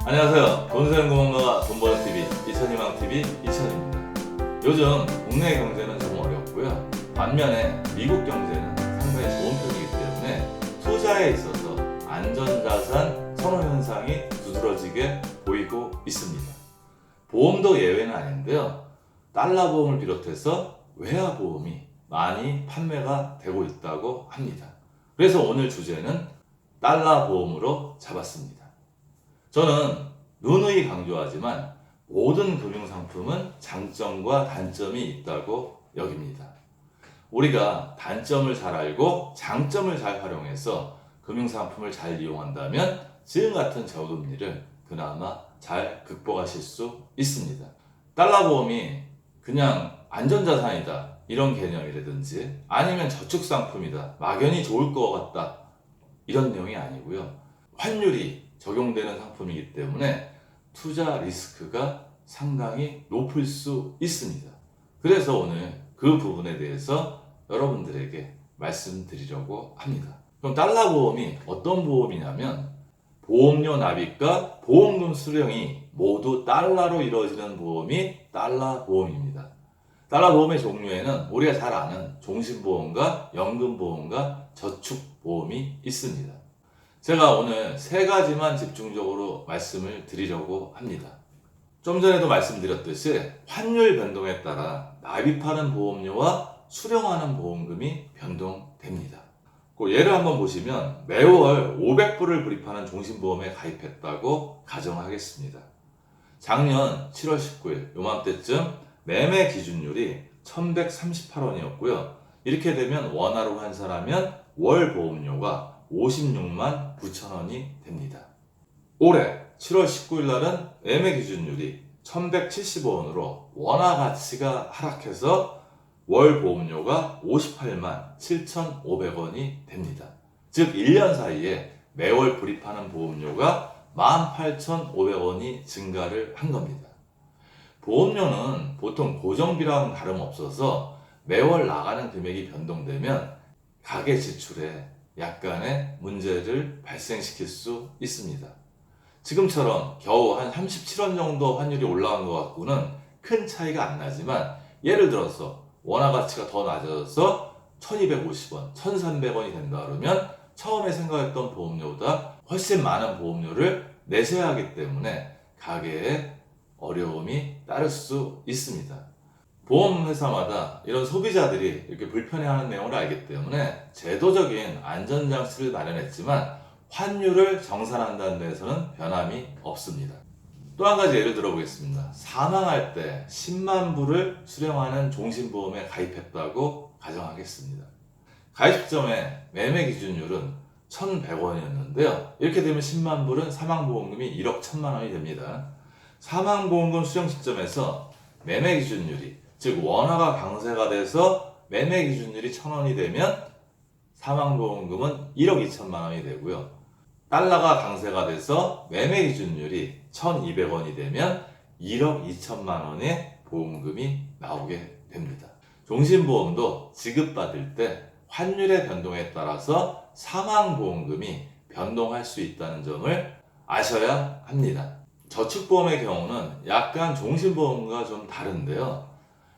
안녕하세요. 돈세는공헌가 돈버는TV 이천희망TV 이천입니다. 요즘 국내 경제는 좀 어렵고요. 반면에 미국 경제는 상당히 좋은 편이기 때문에 투자에 있어서 안전자산 선호 현상이 두드러지게 보이고 있습니다. 보험도 예외는 아닌데요. 달러 보험을 비롯해서 외화 보험이 많이 판매가 되고 있다고 합니다. 그래서 오늘 주제는 달러 보험으로 잡았습니다. 저는 누누이 강조하지만 모든 금융상품은 장점과 단점이 있다고 여깁니다. 우리가 단점을 잘 알고 장점을 잘 활용해서 금융상품을 잘 이용한다면 지금 같은 저금리를 그나마 잘 극복하실 수 있습니다. 달러 보험이 그냥 안전자산이다 이런 개념이라든지 아니면 저축상품이다 막연히 좋을 것 같다 이런 내용이 아니고요. 환율이 적용되는 상품이기 때문에 투자 리스크가 상당히 높을 수 있습니다. 그래서 오늘 그 부분에 대해서 여러분들에게 말씀드리려고 합니다. 그럼 달러 보험이 어떤 보험이냐면 보험료 납입과 보험금 수령이 모두 달러로 이루어지는 보험이 달러 보험입니다. 달러 보험의 종류에는 우리가 잘 아는 종신보험과 연금보험과 저축보험이 있습니다. 제가 오늘 세 가지만 집중적으로 말씀을 드리려고 합니다. 좀 전에도 말씀드렸듯이 환율 변동에 따라 납입하는 보험료와 수령하는 보험금이 변동됩니다. 그 예를 한번 보시면 매월 500불을 불입하는 종신보험에 가입했다고 가정하겠습니다. 작년 7월 19일 요맘때쯤 매매 기준율이 1138원이었고요. 이렇게 되면 원화로 환산하면 월 보험료가 56만 9천원이 됩니다. 올해 7월 19일 날은 매매 기준율이 1175원으로 원화 가치가 하락해서 월 보험료가 58만 7,500원이 됩니다. 즉 1년 사이에 매월 불입하는 보험료가 18,500원이 증가를 한 겁니다. 보험료는 보통 고정비랑 다름없어서 매월 나가는 금액이 변동되면 가계 지출에 약간의 문제를 발생시킬 수 있습니다. 지금처럼 겨우 한 37원 정도 환율이 올라간 것 같고는 큰 차이가 안 나지만 예를 들어서 원화 가치가 더 낮아져서 1250원, 1300원이 된다 그러면 처음에 생각했던 보험료보다 훨씬 많은 보험료를 내셔야 하기 때문에 가계에 어려움이 따를 수 있습니다. 보험회사마다 이런 소비자들이 이렇게 불편해하는 내용을 알기 때문에 제도적인 안전장치를 마련했지만 환율을 정산한다는 데에서는 변함이 없습니다. 또 한 가지 예를 들어보겠습니다. 사망할 때 10만 불을 수령하는 종신보험에 가입했다고 가정하겠습니다. 가입 시점에 매매 기준율은 1,100원이었는데요. 이렇게 되면 10만 불은 사망보험금이 1억 1천만 원이 됩니다. 사망보험금 수령 시점에서 매매 기준율이 즉 원화가 강세가 돼서 매매 기준율이 1,000원이 되면 사망보험금은 1억 2천만 원이 되고요. 달러가 강세가 돼서 매매 기준율이 1,200원이 되면 1억 2천만 원의 보험금이 나오게 됩니다. 종신보험도 지급받을 때 환율의 변동에 따라서 사망보험금이 변동할 수 있다는 점을 아셔야 합니다. 저축보험의 경우는 약간 종신보험과 좀 다른데요.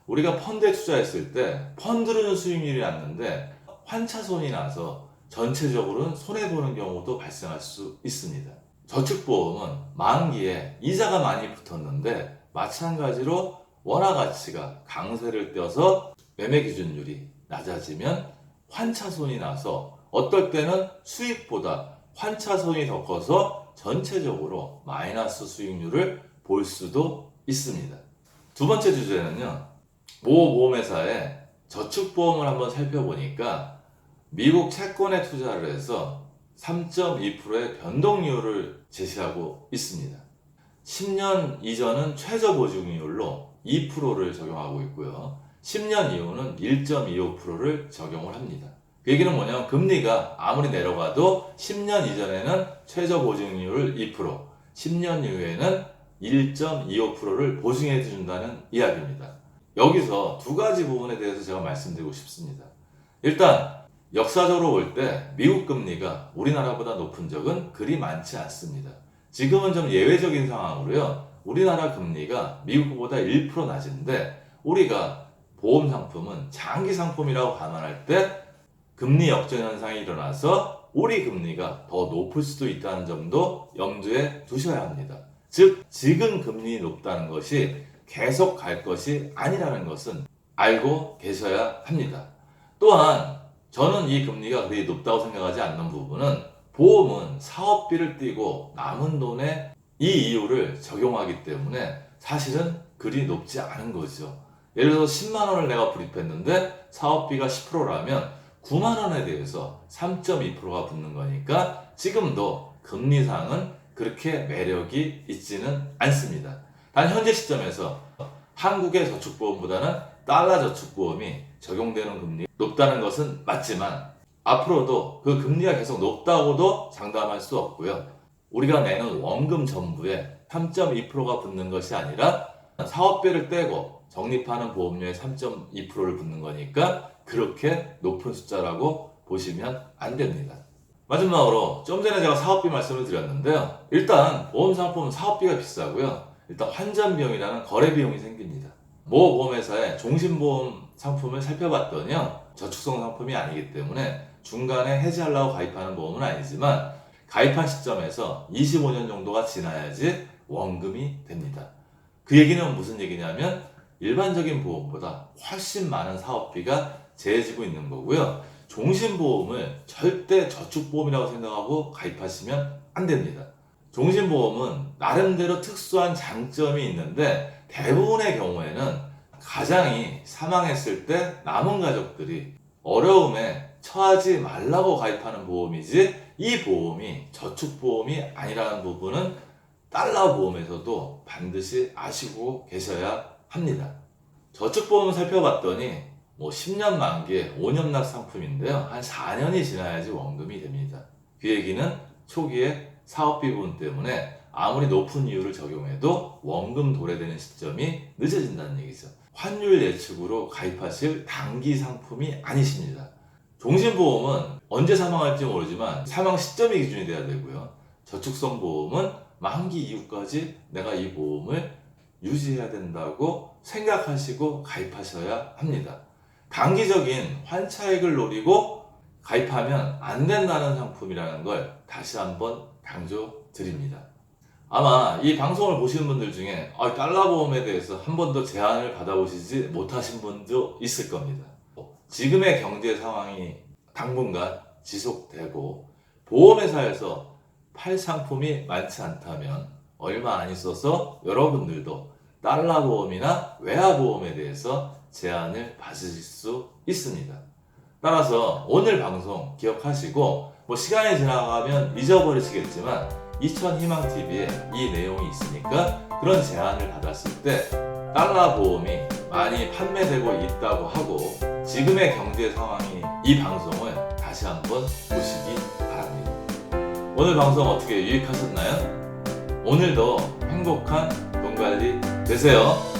우리가 펀드에 투자했을 때 펀드로는 수익률이 났는데 환차손이 나서 전체적으로는 손해보는 경우도 발생할 수 있습니다. 저축보험은 만기에 이자가 많이 붙었는데 마찬가지로 원화 가치가 강세를 띄어서 매매 기준율이 낮아지면 환차손이 나서 어떨 때는 수익보다 환차손이 더 커서 전체적으로 마이너스 수익률을 볼 수도 있습니다. 두 번째 주제는요. 모 보험회사의 저축보험을 한번 살펴보니까 미국 채권에 투자를 해서 3.2%의 변동이율을 제시하고 있습니다. 10년 이전은 최저 보증이율로 2%를 적용하고 있고요. 10년 이후는 1.25%를 적용을 합니다. 그 얘기는 뭐냐면 금리가 아무리 내려가도 10년 이전에는 최저 보증이율 2%, 10년 이후에는 1.25%를 보증해 준다는 이야기입니다. 여기서 두 가지 부분에 대해서 제가 말씀드리고 싶습니다. 일단 역사적으로 볼 때 미국 금리가 우리나라보다 높은 적은 그리 많지 않습니다. 지금은 좀 예외적인 상황으로요. 우리나라 금리가 미국보다 1% 낮은데 우리가 보험 상품은 장기 상품이라고 감안할 때 금리 역전 현상이 일어나서 우리 금리가 더 높을 수도 있다는 점도 염두에 두셔야 합니다. 즉, 지금 금리 높다는 것이 계속 갈 것이 아니라는 것은 알고 계셔야 합니다. 또한 저는 이 금리가 그리 높다고 생각하지 않는 부분은 보험은 사업비를 띄고 남은 돈에 이 이유를 적용하기 때문에 사실은 그리 높지 않은 거죠. 예를 들어서 10만 원을 내가 불입했는데 사업비가 10%라면 9만 원에 대해서 3.2%가 붙는 거니까 지금도 금리상은 그렇게 매력이 있지는 않습니다. 단 현재 시점에서 한국의 저축보험보다는 달러 저축보험이 적용되는 금리 높다는 것은 맞지만 앞으로도 그 금리가 계속 높다고도 장담할 수 없고요. 우리가 내는 원금 전부에 3.2%가 붙는 것이 아니라 사업비를 떼고 적립하는 보험료의 3.2%를 붙는 거니까 그렇게 높은 숫자라고 보시면 안 됩니다. 마지막으로 좀 전에 제가 사업비 말씀을 드렸는데요. 일단 보험 상품은 사업비가 비싸고요. 일단 환전 비용이라는 거래 비용이 생깁니다. 모 보험회사의 종신보험 상품을 살펴봤더니요. 저축성 상품이 아니기 때문에 중간에 해지하려고 가입하는 보험은 아니지만 가입한 시점에서 25년 정도가 지나야지 원금이 됩니다. 그 얘기는 무슨 얘기냐면 일반적인 보험보다 훨씬 많은 사업비가 제해지고 있는 거고요. 종신보험을 절대 저축보험이라고 생각하고 가입하시면 안 됩니다. 종신보험은 나름대로 특수한 장점이 있는데 대부분의 경우에는 가장이 사망했을 때 남은 가족들이 어려움에 처하지 말라고 가입하는 보험이지 이 보험이 저축보험이 아니라는 부분은 달러 보험에서도 반드시 아시고 계셔야 합니다. 저축보험을 살펴봤더니 10년 만기에 5년 납 상품인데요. 한 4년이 지나야지 원금이 됩니다. 그 얘기는 초기에 사업비 부분 때문에 아무리 높은 이유를 적용해도 원금 도래되는 시점이 늦어진다는 얘기죠. 환율 예측으로 가입하실 단기 상품이 아니십니다. 종신보험은 언제 사망할지 모르지만 사망 시점이 기준이 돼야 되고요. 저축성 보험은 만기 이후까지 내가 이 보험을 유지해야 된다고 생각하시고 가입하셔야 합니다. 단기적인 환차익을 노리고 가입하면 안 된다는 상품이라는 걸 다시 한번 강조드립니다. 아마 이 방송을 보시는 분들 중에 달러 보험에 대해서 한 번도 제안을 받아보시지 못하신 분도 있을 겁니다. 지금의 경제 상황이 당분간 지속되고 보험회사에서 팔 상품이 많지 않다면 얼마 안 있어서 여러분들도 달러 보험이나 외화 보험에 대해서 제안을 받으실 수 있습니다. 따라서 오늘 방송 기억하시고 시간이 지나가면 잊어버리시겠지만 이천희망TV에 이 내용이 있으니까 그런 제안을 받았을 때 달러 보험이 많이 판매되고 있다고 하고 지금의 경제 상황이 이 방송을 다시 한번 보시기 바랍니다. 오늘 방송 어떻게 유익하셨나요? 오늘도 행복한 돈 관리 되세요.